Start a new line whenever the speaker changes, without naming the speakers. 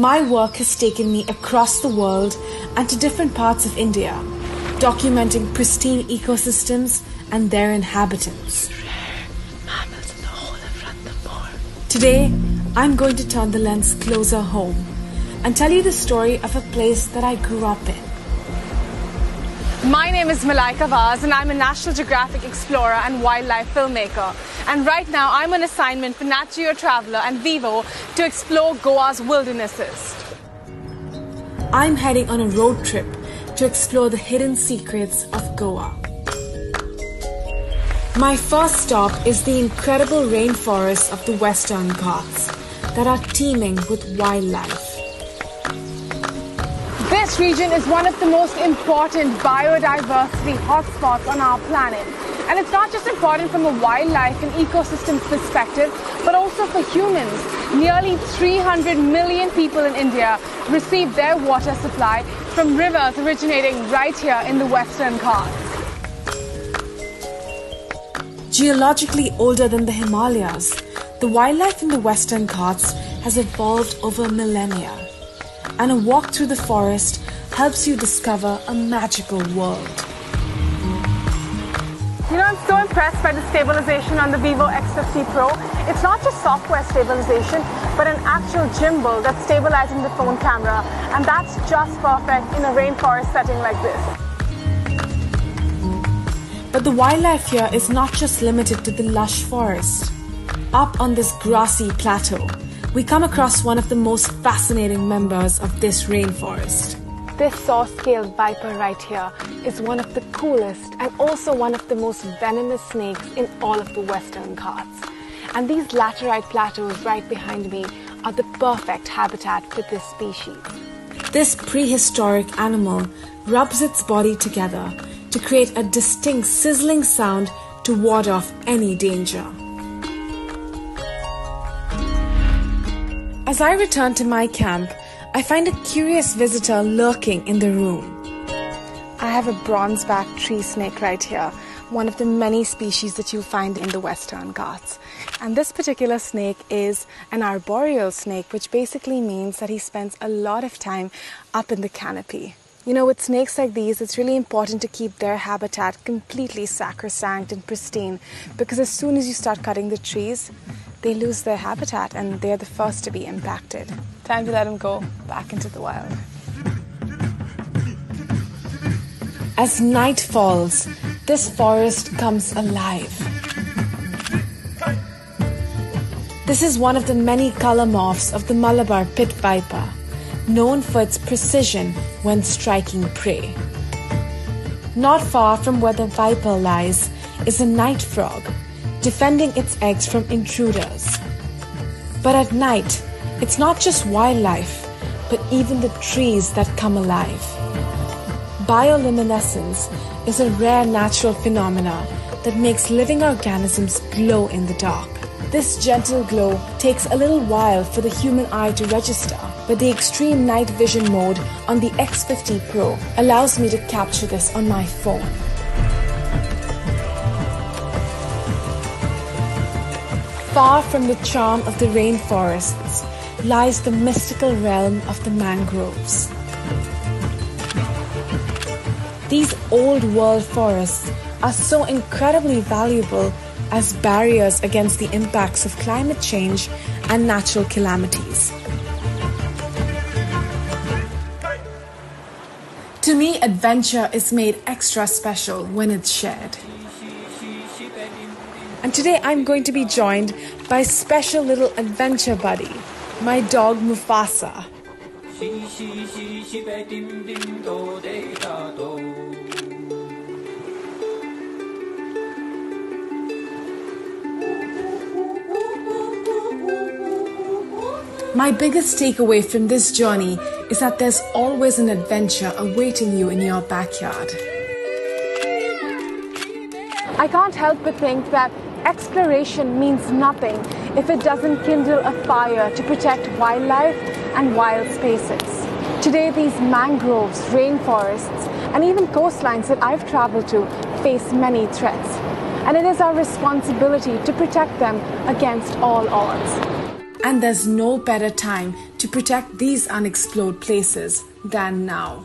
My work has taken me across the world and to different parts of India, documenting pristine ecosystems and their inhabitants.
Mammals in the whole of Ranthambore.
Today, I'm going to turn the lens closer home and tell you the story of a place that I grew up in.
My name is Malaika Vaz and I'm a National Geographic explorer and wildlife filmmaker. And right now I'm on assignment for Nat Geo Traveler and Vivo to explore Goa's wildernesses.
I'm heading on a road trip to explore the hidden secrets of Goa. My first stop is the incredible rainforests of the Western Ghats that are teeming with wildlife.
This region is one of the most important biodiversity hotspots on our planet. And it's not just important from a wildlife and ecosystem perspective, but also for humans. Nearly 300 million people in India receive their water supply from rivers originating right here in the Western Ghats.
Geologically older than the Himalayas, the wildlife in the Western Ghats has evolved over millennia. And a walk through the forest helps you discover a magical world.
You know, I'm so impressed by the stabilization on the Vivo X50 Pro. It's not just software stabilization, but an actual gimbal that's stabilizing the phone camera. And that's just perfect in a rainforest setting like this.
But the wildlife here is not just limited to the lush forest. Up on this grassy plateau, we come across one of the most fascinating members of this rainforest.
This saw-scaled viper right here is one of the coolest and also one of the most venomous snakes in all of the Western Ghats. And these laterite plateaus right behind me are the perfect habitat for this species.
This prehistoric animal rubs its body together to create a distinct sizzling sound to ward off any danger. As I return to my camp, I find a curious visitor lurking in the room.
I have a bronzeback tree snake right here, one of the many species that you find in the Western Ghats. And this particular snake is an arboreal snake, which basically means that he spends a lot of time up in the canopy. You know, with snakes like these, it's really important to keep their habitat completely sacrosanct and pristine, because as soon as you start cutting the trees, they lose their habitat and they're the first to be impacted. Time to let them go back into the wild.
As night falls, this forest comes alive. This is one of the many color morphs of the Malabar pit viper, known for its precision when striking prey. Not far from where the viper lies is a night frog, defending its eggs from intruders. But at night, it's not just wildlife, but even the trees that come alive. Bioluminescence is a rare natural phenomena that makes living organisms glow in the dark. This gentle glow takes a little while for the human eye to register, but the extreme night vision mode on the X50 Pro allows me to capture this on my phone. Far from the charm of the rainforests lies the mystical realm of the mangroves. These old-world forests are so incredibly valuable as barriers against the impacts of climate change and natural calamities. To me, adventure is made extra special when it's shared. And today I'm going to be joined by a special little adventure buddy, my dog Mufasa. My biggest takeaway from this journey is that there's always an adventure awaiting you in your backyard.
I can't help but think that exploration means nothing if it doesn't kindle a fire to protect wildlife and wild spaces. Today, these mangroves, rainforests, and even coastlines that I've traveled to face many threats. And it is our responsibility to protect them against all odds.
And there's no better time to protect these unexplored places than now.